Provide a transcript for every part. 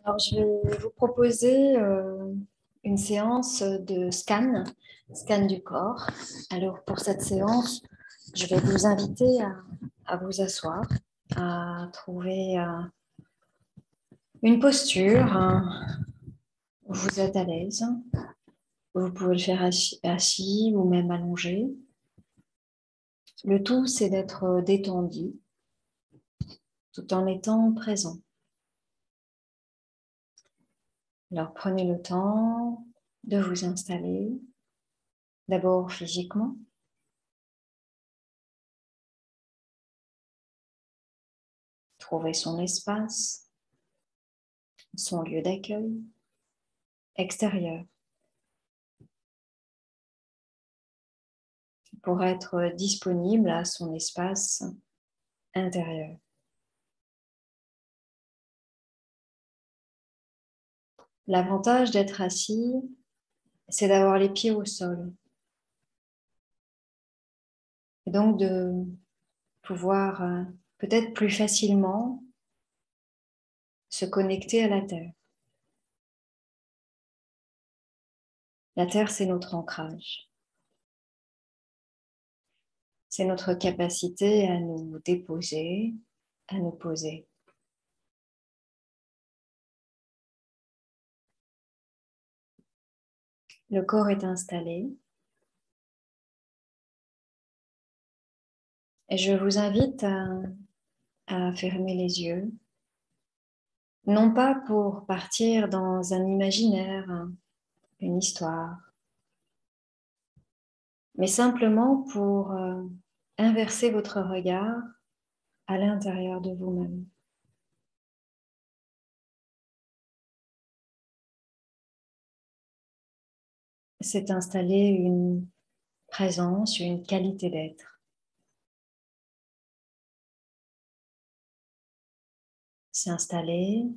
Alors, je vais vous proposer une séance de scan du corps. Alors, pour cette séance, je vais vous inviter à vous asseoir, à trouver une posture où vous êtes à l'aise. Vous pouvez le faire assis ou même allongé. Le tout, c'est d'être détendu tout en étant présent. Alors, prenez le temps de vous installer, d'abord physiquement. Trouver son espace, son lieu d'accueil extérieur pour être disponible à son espace intérieur. L'avantage d'être assis, c'est d'avoir les pieds au sol et donc de pouvoir peut-être plus facilement se connecter à la terre. La terre, c'est notre ancrage. C'est notre capacité à nous déposer, à nous poser. Le corps est installé et je vous invite à fermer les yeux, non pas pour partir dans un imaginaire, une histoire, mais simplement pour inverser votre regard à l'intérieur de vous-même. C'est installer une présence, une qualité d'être. S'installer,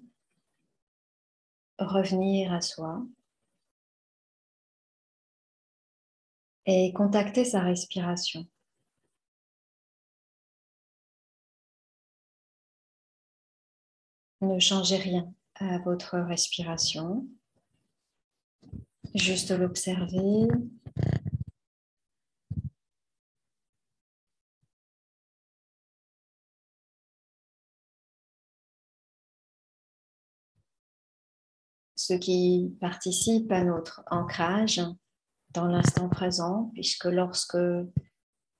revenir à soi et contacter sa respiration. Ne changez rien à votre respiration, juste l'observer. Ce qui participe à notre ancrage dans l'instant présent, puisque lorsque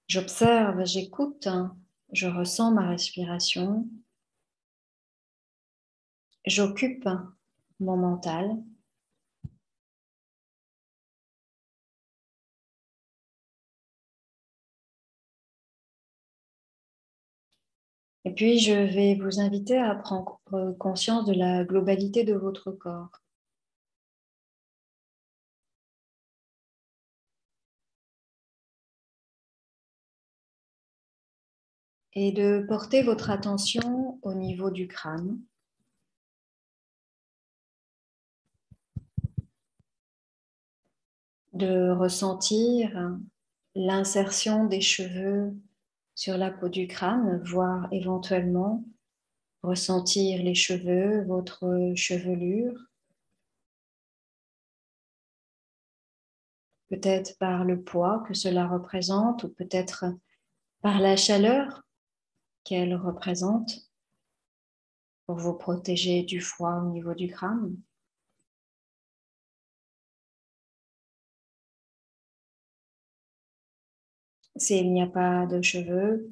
j'observe, j'écoute, je ressens ma respiration, j'occupe mon mental. Et puis, je vais vous inviter à prendre conscience de la globalité de votre corps. Et de porter votre attention au niveau du crâne. De ressentir l'insertion des cheveux sur la peau du crâne, voire éventuellement ressentir les cheveux, votre chevelure, peut-être par le poids que cela représente ou peut-être par la chaleur qu'elle représente pour vous protéger du froid au niveau du crâne. S'il n'y a pas de cheveux,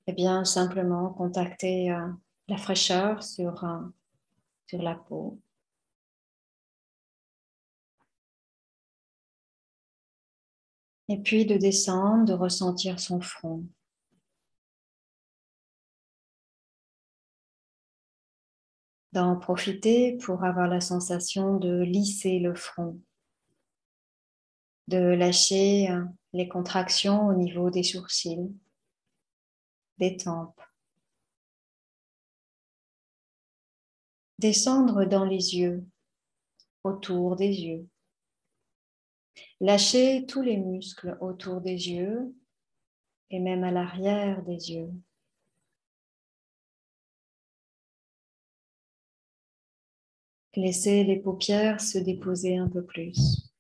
eh bien simplement contacter la fraîcheur sur la peau. Et puis de descendre, de ressentir son front. D'en profiter pour avoir la sensation de lisser le front, de lâcher les contractions au niveau des sourcils, des tempes. Descendre dans les yeux, autour des yeux. Lâcher tous les muscles autour des yeux et même à l'arrière des yeux. Laissez les paupières se déposer un peu plus.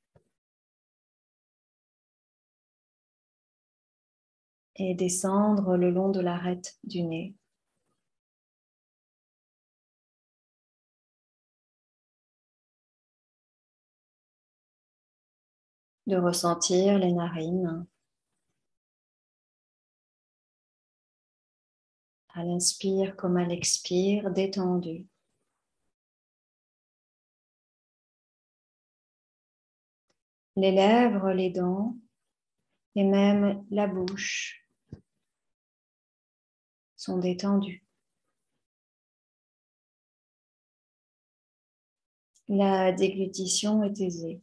Et descendre le long de l'arête du nez. De ressentir les narines à l'inspire comme à l'expire, détendues. Les lèvres, les dents et même la bouche sont détendues. La déglutition est aisée.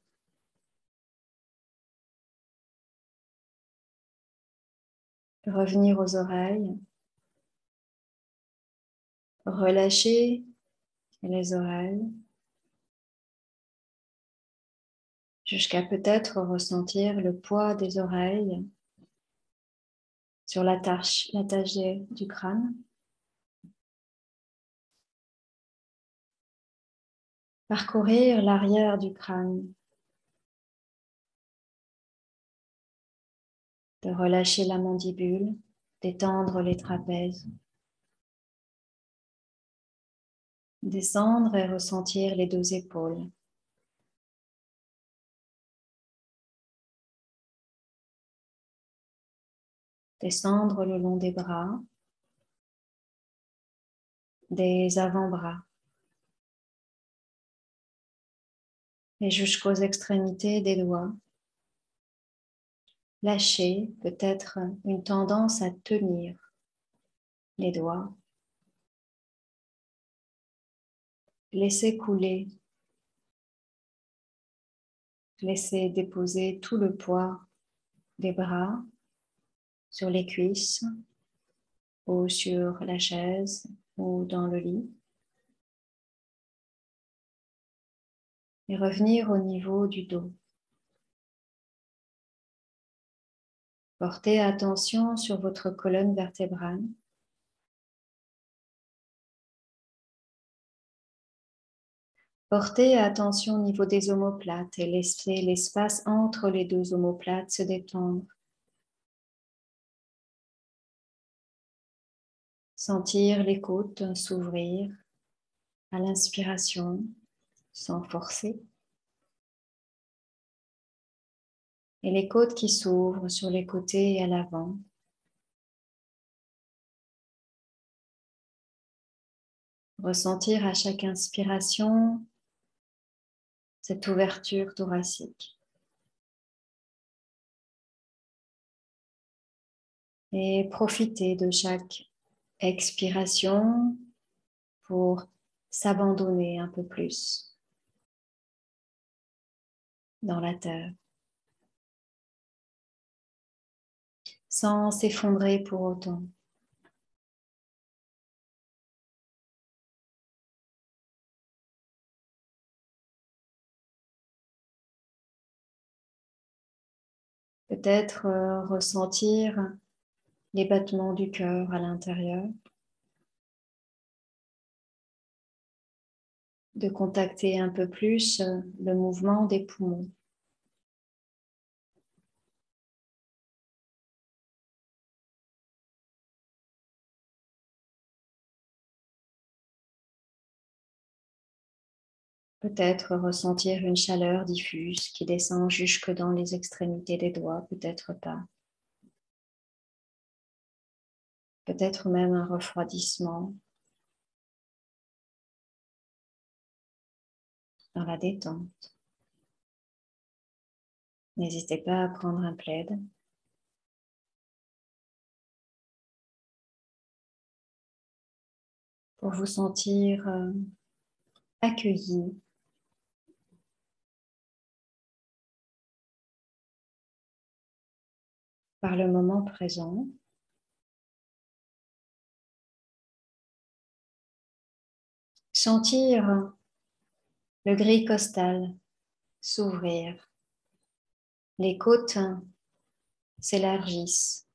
Revenir aux oreilles. Relâcher les oreilles jusqu'à peut-être ressentir le poids des oreilles sur l'attache du crâne. Parcourir l'arrière du crâne. De relâcher la mandibule, d'étendre les trapèzes. Descendre et ressentir les deux épaules. Descendre le long des bras, des avant-bras et jusqu'aux extrémités des doigts. Lâcher peut-être une tendance à tenir les doigts. Laisser couler. Laisser déposer tout le poids des bras sur les cuisses ou sur la chaise ou dans le lit. Et revenir au niveau du dos. Portez attention sur votre colonne vertébrale. Portez attention au niveau des omoplates et laissez l'espace entre les deux omoplates se détendre. Sentir les côtes s'ouvrir à l'inspiration sans forcer. Et les côtes qui s'ouvrent sur les côtés et à l'avant. Ressentir à chaque inspiration cette ouverture thoracique. Et profiter de chaque expiration pour s'abandonner un peu plus dans la terre, sans s'effondrer pour autant. Peut-être ressentir les battements du cœur à l'intérieur, de contacter un peu plus le mouvement des poumons. Peut-être ressentir une chaleur diffuse qui descend jusque dans les extrémités des doigts, peut-être pas. Peut-être même un refroidissement dans la détente. N'hésitez pas à prendre un plaid. Pour vous sentir accueilli par le moment présent. Sentir le gris costal s'ouvrir. Les côtes s'élargissent.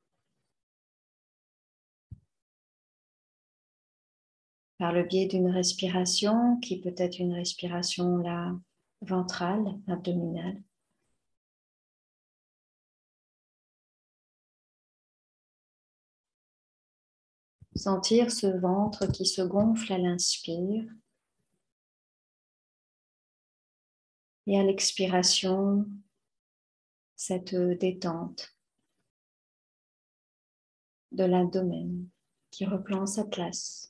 par le biais d'une respiration qui peut être une respiration là, ventrale, abdominale. Sentir ce ventre qui se gonfle à l'inspire et à l'expiration, cette détente de l'abdomen qui reprend sa place.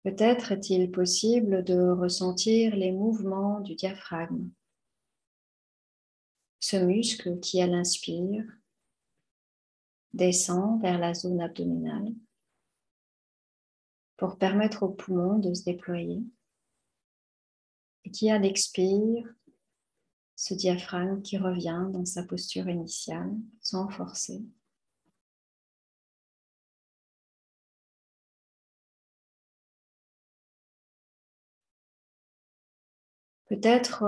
Peut-être est-il possible de ressentir les mouvements du diaphragme, ce muscle qui, à l'inspire, descend vers la zone abdominale pour permettre aux poumons de se déployer et qui, à l'expire, ce diaphragme qui revient dans sa posture initiale sans forcer. Peut-être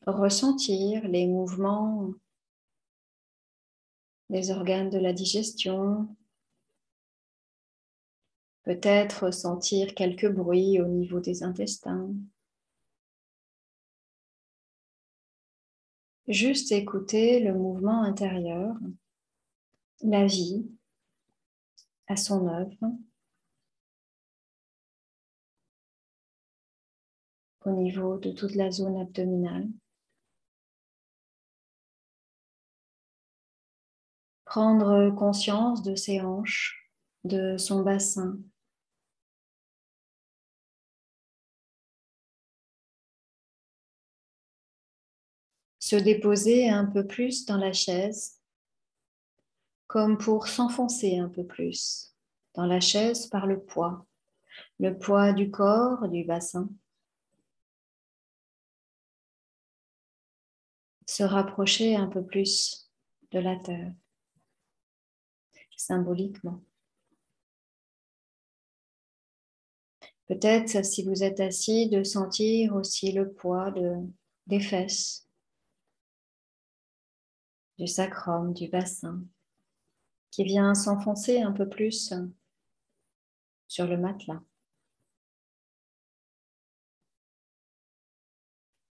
ressentir les mouvements des organes de la digestion, peut-être sentir quelques bruits au niveau des intestins. Juste écouter le mouvement intérieur, la vie à son œuvre au niveau de toute la zone abdominale. Prendre conscience de ses hanches, de son bassin. Se déposer un peu plus dans la chaise, comme pour s'enfoncer un peu plus dans la chaise par le poids du corps, du bassin. Se rapprocher un peu plus de la terre, symboliquement. Peut-être, si vous êtes assis, de sentir aussi le poids des fesses, du sacrum, du bassin, qui vient s'enfoncer un peu plus sur le matelas.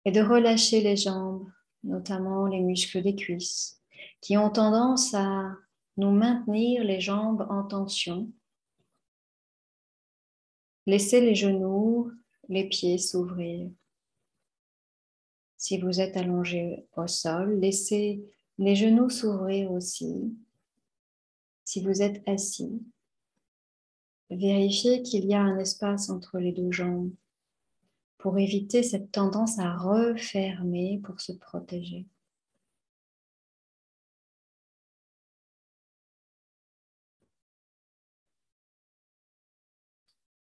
Et de relâcher les jambes, notamment les muscles des cuisses, qui ont tendance à nous maintenir les jambes en tension. Laissez les genoux, les pieds s'ouvrir. Si vous êtes allongé au sol, laissez les genoux s'ouvrir aussi. Si vous êtes assis, vérifiez qu'il y a un espace entre les deux jambes pour éviter cette tendance à refermer pour se protéger.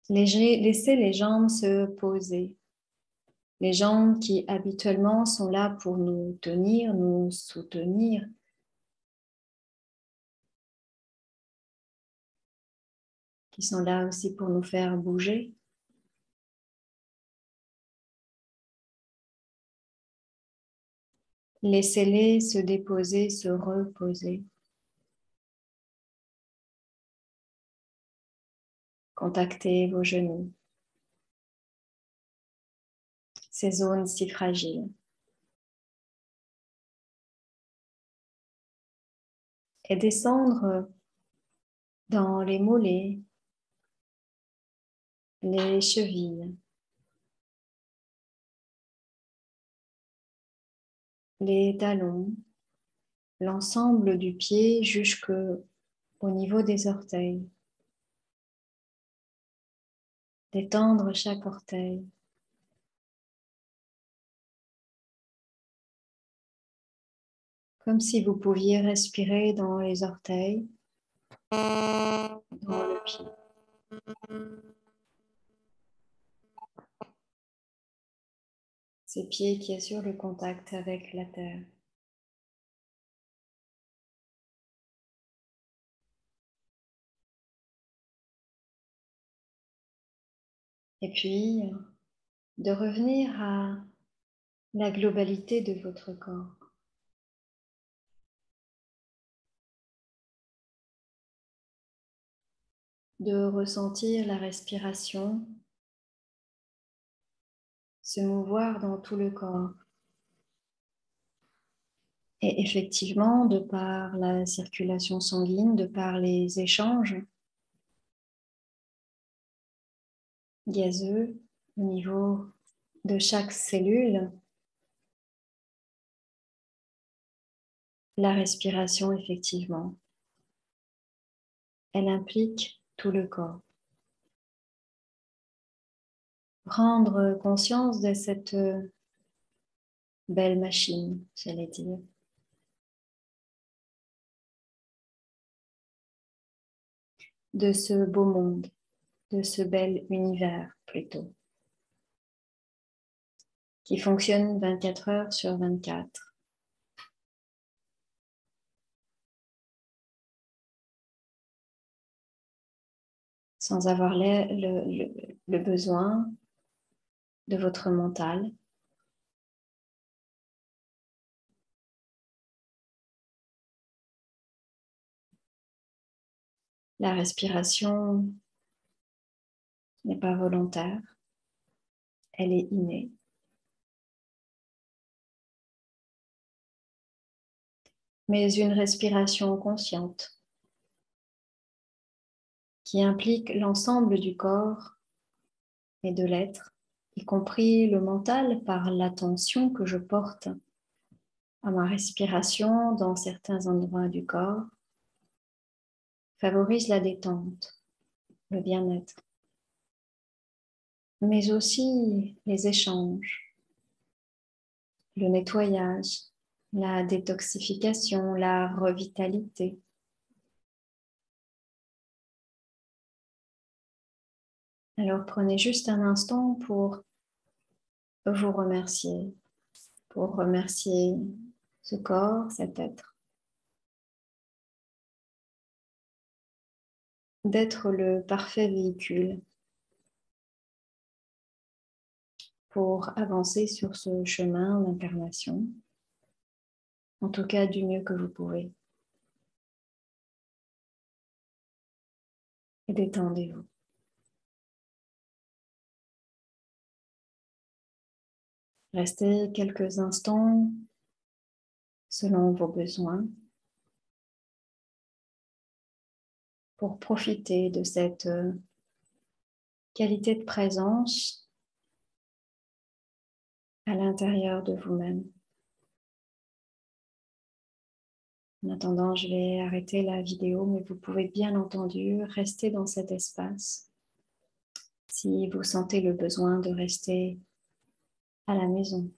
Laissez les jambes se poser. Les jambes qui habituellement sont là pour nous tenir, nous soutenir. Qui sont là aussi pour nous faire bouger. Laissez-les se déposer, se reposer. Contactez vos genoux. Ces zones si fragiles. Et descendre dans les mollets, les chevilles, les talons, l'ensemble du pied jusqu'au niveau des orteils. Détendre chaque orteil. Comme si vous pouviez respirer dans les orteils, dans le pied. Ces pieds qui assurent le contact avec la terre. Et puis, de revenir à la globalité de votre corps. de ressentir la respiration se mouvoir dans tout le corps. Et effectivement, de par la circulation sanguine, de par les échanges gazeux au niveau de chaque cellule, la respiration, effectivement, elle implique tout le corps. Prendre conscience de cette belle machine, j'allais dire. De ce beau monde, de ce bel univers plutôt, qui fonctionne 24 heures sur 24. Sans avoir le besoin de votre mental. La respiration n'est pas volontaire, elle est innée. Mais une respiration consciente qui implique l'ensemble du corps et de l'être, y compris le mental par l'attention que je porte à ma respiration dans certains endroits du corps, favorise la détente, le bien-être, mais aussi les échanges, le nettoyage, la détoxification, la revitalité. Alors prenez juste un instant pour vous remercier, pour remercier ce corps, cet être, d'être le parfait véhicule pour avancer sur ce chemin d'incarnation, en tout cas du mieux que vous pouvez. Et détendez-vous. Restez quelques instants selon vos besoins pour profiter de cette qualité de présence à l'intérieur de vous-même. En attendant, je vais arrêter la vidéo, mais vous pouvez bien entendu rester dans cet espace si vous sentez le besoin de rester à la maison.